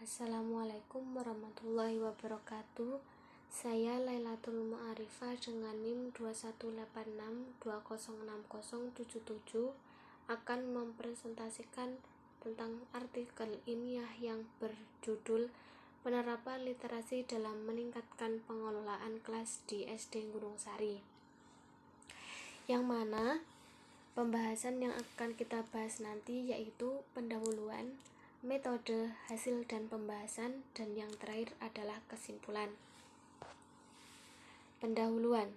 Assalamualaikum warahmatullahi wabarakatuh. Saya Lailatul Ma'arifah dengan NIM 2186206077 akan mempresentasikan tentang artikel ilmiah yang berjudul Penerapan Literasi dalam Meningkatkan Pengelolaan Kelas di SD Gunung Sari, yang mana pembahasan yang akan kita bahas nanti yaitu pendahuluan, metode, hasil dan pembahasan, dan yang terakhir adalah kesimpulan. Pendahuluan.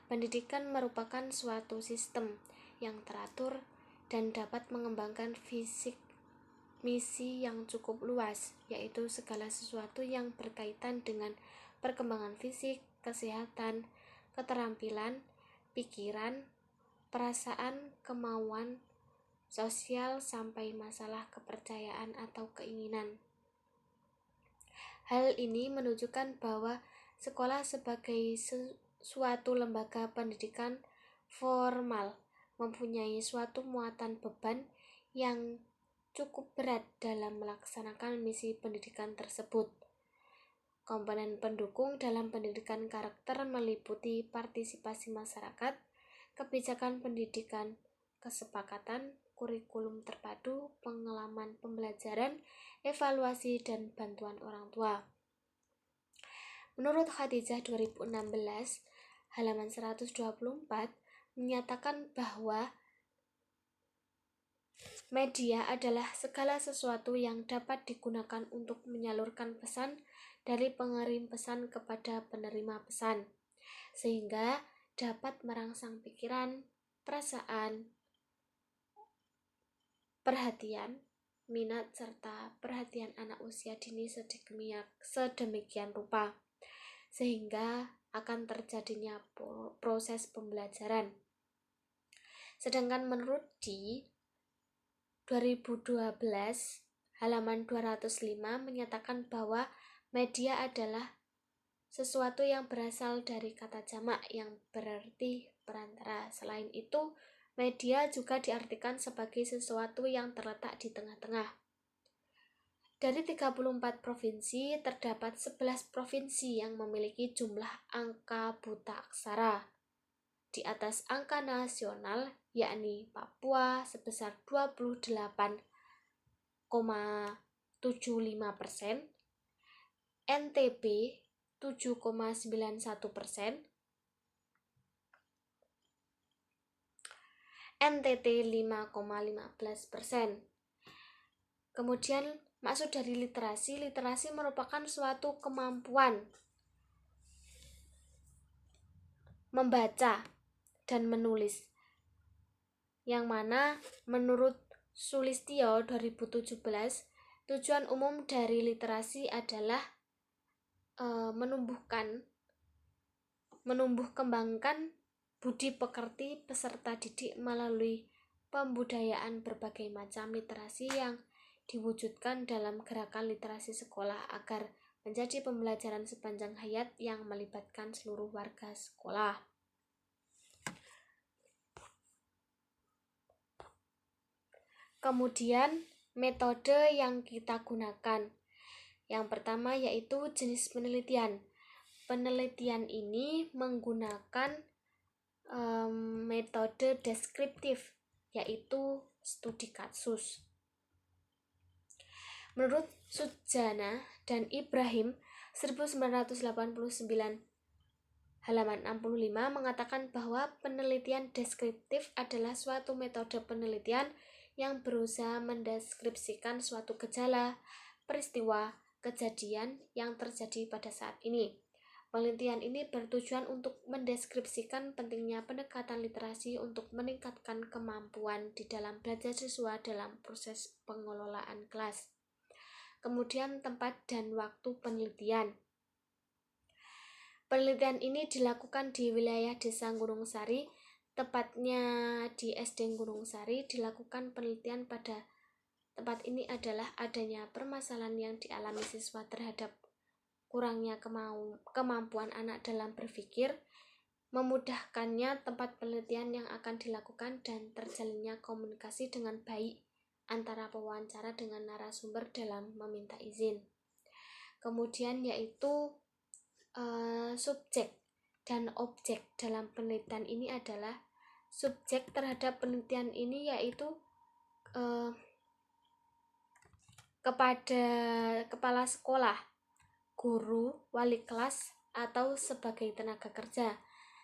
Pendidikan merupakan suatu sistem yang teratur dan dapat mengembangkan misi yang cukup luas, yaitu segala sesuatu yang berkaitan dengan perkembangan fisik, kesehatan, keterampilan, pikiran, perasaan, kemauan, sosial, sampai masalah kepercayaan atau keinginan. Hal ini menunjukkan bahwa sekolah sebagai suatu lembaga pendidikan formal mempunyai suatu muatan beban yang cukup berat dalam melaksanakan misi pendidikan tersebut. Komponen pendukung dalam pendidikan karakter meliputi partisipasi masyarakat, kebijakan pendidikan, kesepakatan, kurikulum terpadu, pengalaman pembelajaran, evaluasi, dan bantuan orang tua. Menurut Khadijah 2016, halaman 124, menyatakan bahwa media adalah segala sesuatu yang dapat digunakan untuk menyalurkan pesan dari pengirim pesan kepada penerima pesan, sehingga dapat merangsang pikiran, perasaan, perhatian, minat, serta perhatian anak usia dini sedemikian rupa, sehingga akan terjadinya proses pembelajaran. Sedangkan menurut di 2012 halaman 205 menyatakan bahwa media adalah sesuatu yang berasal dari kata jamak yang berarti perantara. Selain itu, media juga diartikan sebagai sesuatu yang terletak di tengah-tengah. Dari 34 provinsi, terdapat 11 provinsi yang memiliki jumlah angka buta aksara di atas angka nasional, yakni Papua sebesar 28,75%, NTB 7,91%, NTT 5,15%. Kemudian maksud dari literasi merupakan suatu kemampuan membaca dan menulis, yang mana menurut Sulistyo 2017, tujuan umum dari literasi adalah menumbuh kembangkan budi pekerti peserta didik melalui pembudayaan berbagai macam literasi yang diwujudkan dalam gerakan literasi sekolah agar menjadi pembelajaran sepanjang hayat yang melibatkan seluruh warga sekolah. Kemudian metode yang kita gunakan. Yang pertama yaitu jenis penelitian. Penelitian ini menggunakan metode deskriptif, yaitu studi kasus. Menurut Sujana dan Ibrahim 1989 halaman 65 mengatakan bahwa penelitian deskriptif adalah suatu metode penelitian yang berusaha mendeskripsikan suatu gejala, peristiwa, kejadian yang terjadi pada saat ini. Penelitian ini bertujuan untuk mendeskripsikan pentingnya pendekatan literasi untuk meningkatkan kemampuan di dalam belajar siswa dalam proses pengelolaan kelas. Kemudian tempat dan waktu penelitian. Penelitian ini dilakukan di wilayah Desa Gunung Sari, tepatnya di SD Gunung Sari. Dilakukan penelitian pada tempat ini adalah adanya permasalahan yang dialami siswa terhadap kurangnya kemampuan anak dalam berpikir, memudahkannya tempat penelitian yang akan dilakukan, dan terjalinnya komunikasi dengan baik antara pewawancara dengan narasumber dalam meminta izin. Kemudian yaitu subjek dan objek dalam penelitian ini adalah subjek terhadap penelitian ini yaitu kepada kepala sekolah, guru, wali kelas, atau sebagai tenaga kerja.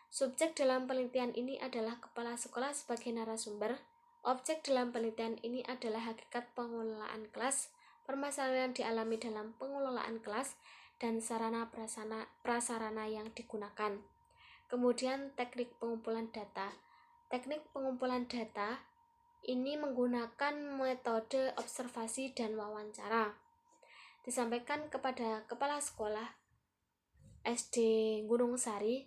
Subjek dalam penelitian ini adalah kepala sekolah sebagai narasumber. Objek dalam penelitian ini adalah hakikat pengelolaan kelas, permasalahan yang dialami dalam pengelolaan kelas, dan sarana prasarana yang digunakan. Kemudian teknik pengumpulan data. Teknik pengumpulan data ini menggunakan metode observasi dan wawancara. Disampaikan kepada kepala sekolah SD Gunung Sari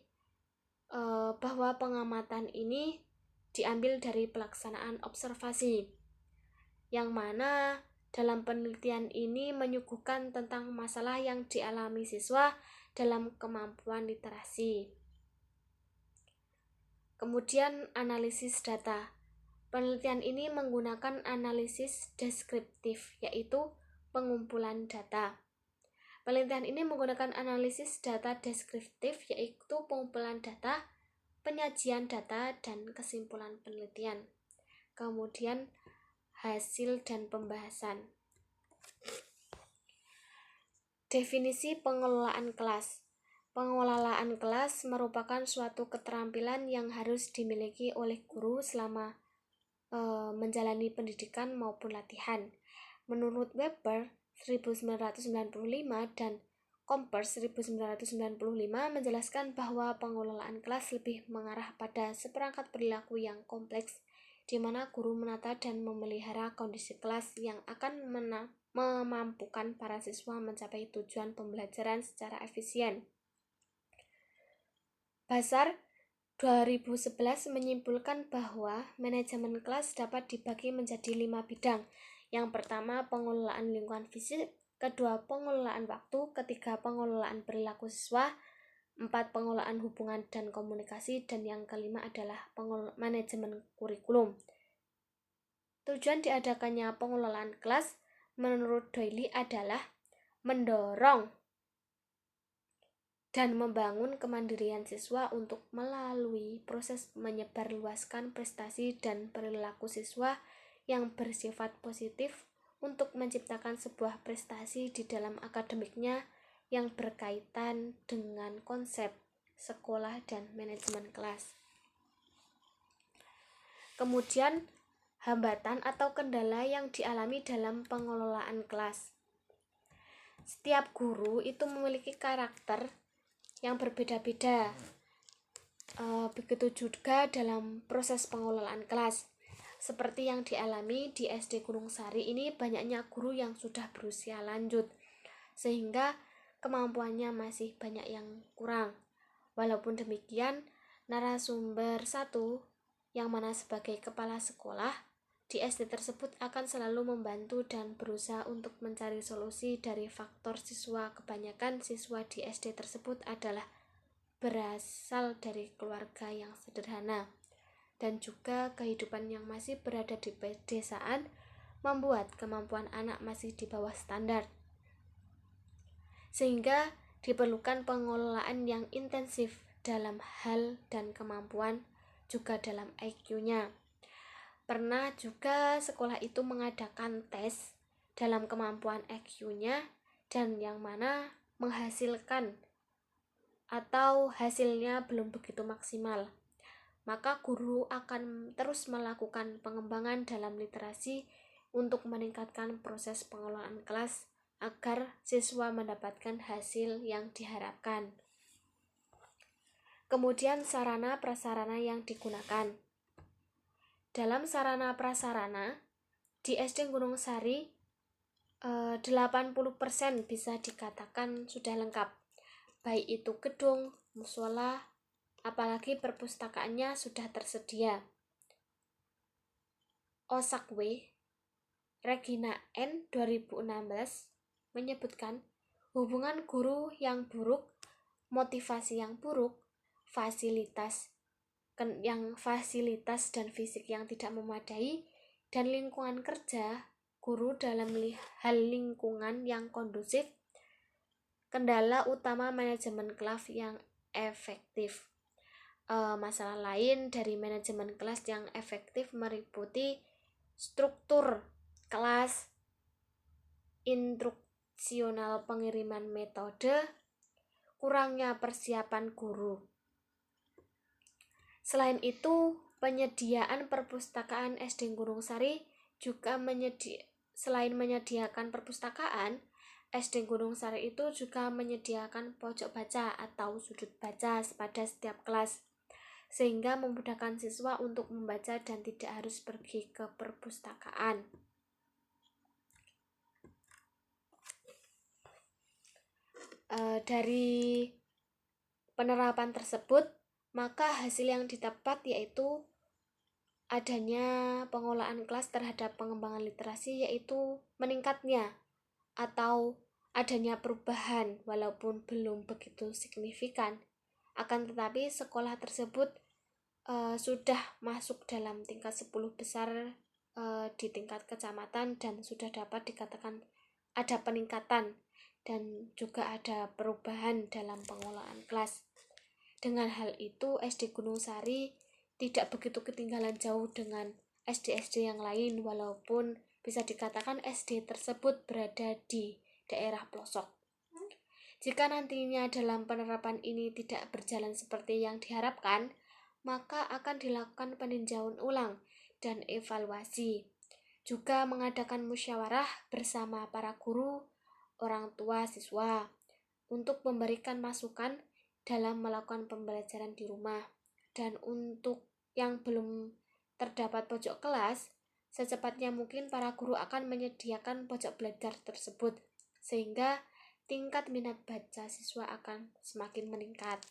bahwa pengamatan ini diambil dari pelaksanaan observasi, yang mana dalam penelitian ini menyuguhkan tentang masalah yang dialami siswa dalam kemampuan literasi. Kemudian analisis data. Penelitian ini menggunakan analisis deskriptif, yaitu pengumpulan data. Penelitian ini menggunakan analisis data deskriptif, yaitu pengumpulan data, penyajian data, dan kesimpulan penelitian. Kemudian hasil dan pembahasan. Definisi pengelolaan kelas. Pengelolaan kelas merupakan suatu keterampilan yang harus dimiliki oleh guru selama menjalani pendidikan maupun latihan. Menurut Weber 1995 dan Compers 1995 menjelaskan bahwa pengelolaan kelas lebih mengarah pada seperangkat perilaku yang kompleks, di mana guru menata dan memelihara kondisi kelas yang akan memampukan para siswa mencapai tujuan pembelajaran secara efisien. Basar 2011 menyimpulkan bahwa manajemen kelas dapat dibagi menjadi 5 bidang. Yang pertama, pengelolaan lingkungan fisik, kedua, pengelolaan waktu, ketiga, pengelolaan perilaku siswa, 4, pengelolaan hubungan dan komunikasi, dan yang kelima adalah manajemen kurikulum. Tujuan diadakannya pengelolaan kelas menurut Doyle adalah mendorong dan membangun kemandirian siswa untuk melalui proses menyebarluaskan prestasi dan perilaku siswa yang bersifat positif untuk menciptakan sebuah prestasi di dalam akademiknya yang berkaitan dengan konsep sekolah dan manajemen kelas. Kemudian, hambatan atau kendala yang dialami dalam pengelolaan kelas. Setiap guru itu memiliki karakter yang berbeda-beda. Begitu juga dalam proses pengelolaan kelas. Seperti yang dialami di SD Gunung Sari ini, banyaknya guru yang sudah berusia lanjut, sehingga kemampuannya masih banyak yang kurang. Walaupun demikian, narasumber 1 yang mana sebagai kepala sekolah di SD tersebut akan selalu membantu dan berusaha untuk mencari solusi dari faktor siswa. Kebanyakan siswa di SD tersebut adalah berasal dari keluarga yang sederhana, dan juga kehidupan yang masih berada di pedesaan membuat kemampuan anak masih di bawah standar, sehingga diperlukan pengelolaan yang intensif dalam hal dan kemampuan, juga dalam IQ-nya. Pernah juga sekolah itu mengadakan tes dalam kemampuan IQ-nya, dan yang mana menghasilkan atau hasilnya belum begitu maksimal. Maka guru akan terus melakukan pengembangan dalam literasi untuk meningkatkan proses pengelolaan kelas agar siswa mendapatkan hasil yang diharapkan. Kemudian sarana prasarana yang digunakan. Dalam sarana prasarana di SD Gunung Sari 80% bisa dikatakan sudah lengkap, baik itu gedung, musola, apalagi perpustakaannya sudah tersedia. Osakwe, Regina N. 2016 menyebutkan hubungan guru yang buruk, motivasi yang buruk, fasilitas dan fisik yang tidak memadai, dan lingkungan kerja guru dalam hal lingkungan yang kondusif Kendala utama manajemen kelas yang efektif. Masalah lain dari manajemen kelas yang efektif meliputi struktur kelas, instruksional pengiriman metode, kurangnya persiapan guru. Selain itu, penyediaan perpustakaan SD Gunung Sari juga selain menyediakan perpustakaan, SD Gunung Sari itu juga menyediakan pojok baca atau sudut baca pada setiap kelas, sehingga memudahkan siswa untuk membaca dan tidak harus pergi ke perpustakaan. Dari penerapan tersebut, maka hasil yang didapat yaitu adanya pengolahan kelas terhadap pengembangan literasi, yaitu meningkatnya atau adanya perubahan walaupun belum begitu signifikan. Akan tetapi sekolah tersebut sudah masuk dalam tingkat 10 besar di tingkat kecamatan dan sudah dapat dikatakan ada peningkatan dan juga ada perubahan dalam pengolahan kelas. Dengan hal itu, SD Gunung Sari tidak begitu ketinggalan jauh dengan SD-SD yang lain, walaupun bisa dikatakan SD tersebut berada di daerah pelosok. Jika nantinya dalam penerapan ini tidak berjalan seperti yang diharapkan, maka akan dilakukan peninjauan ulang dan evaluasi. Juga mengadakan musyawarah bersama para guru, orang tua siswa untuk memberikan masukan dalam melakukan pembelajaran di rumah. Dan untuk yang belum terdapat pojok kelas, secepatnya mungkin para guru akan menyediakan pojok belajar tersebut, sehingga tingkat minat baca siswa akan semakin meningkat.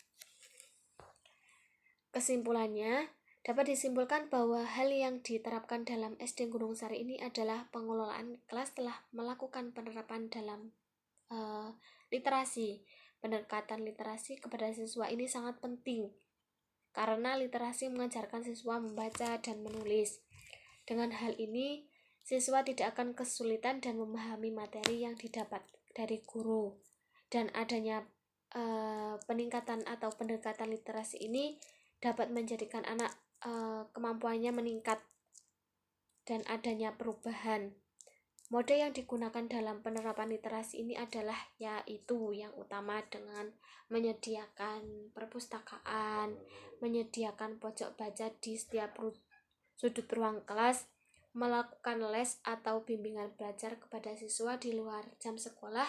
Kesimpulannya, dapat disimpulkan bahwa hal yang diterapkan dalam SD Gunung Sari ini adalah pengelolaan kelas telah melakukan penerapan dalam literasi. Pendekatan literasi kepada siswa ini sangat penting, karena literasi mengajarkan siswa membaca dan menulis. Dengan hal ini, siswa tidak akan kesulitan dan memahami materi yang didapat dari guru. Dan adanya peningkatan atau pendekatan literasi ini dapat menjadikan anak kemampuannya meningkat dan adanya perubahan. Mode yang digunakan dalam penerapan literasi ini adalah yaitu yang utama dengan menyediakan perpustakaan, menyediakan pojok baca di setiap sudut ruang kelas, melakukan les atau bimbingan belajar kepada siswa di luar jam sekolah,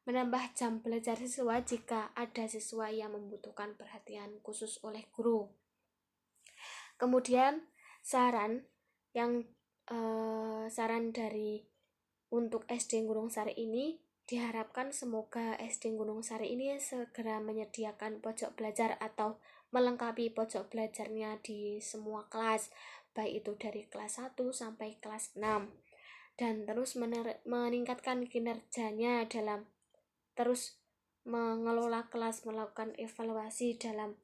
menambah jam belajar siswa jika ada siswa yang membutuhkan perhatian khusus oleh guru. Kemudian saran dari untuk SD Gunung Sari ini diharapkan semoga SD Gunung Sari ini segera menyediakan pojok belajar atau melengkapi pojok belajarnya di semua kelas, baik itu dari kelas 1 sampai kelas 6, dan terus meningkatkan kinerjanya dalam terus mengelola kelas, melakukan evaluasi dalam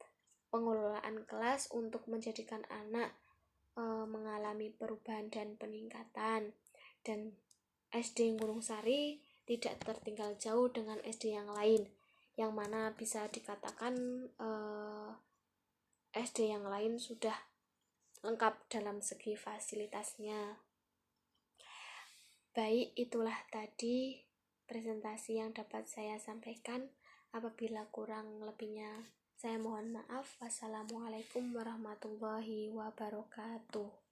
pengelolaan kelas untuk menjadikan anak mengalami perubahan dan peningkatan. Dan SD Gunung Sari tidak tertinggal jauh dengan SD yang lain, yang mana bisa dikatakan SD yang lain sudah lengkap dalam segi fasilitasnya. Baik, itulah tadi presentasi yang dapat saya sampaikan. Apabila kurang lebihnya, saya mohon maaf. Wassalamualaikum warahmatullahi wabarakatuh.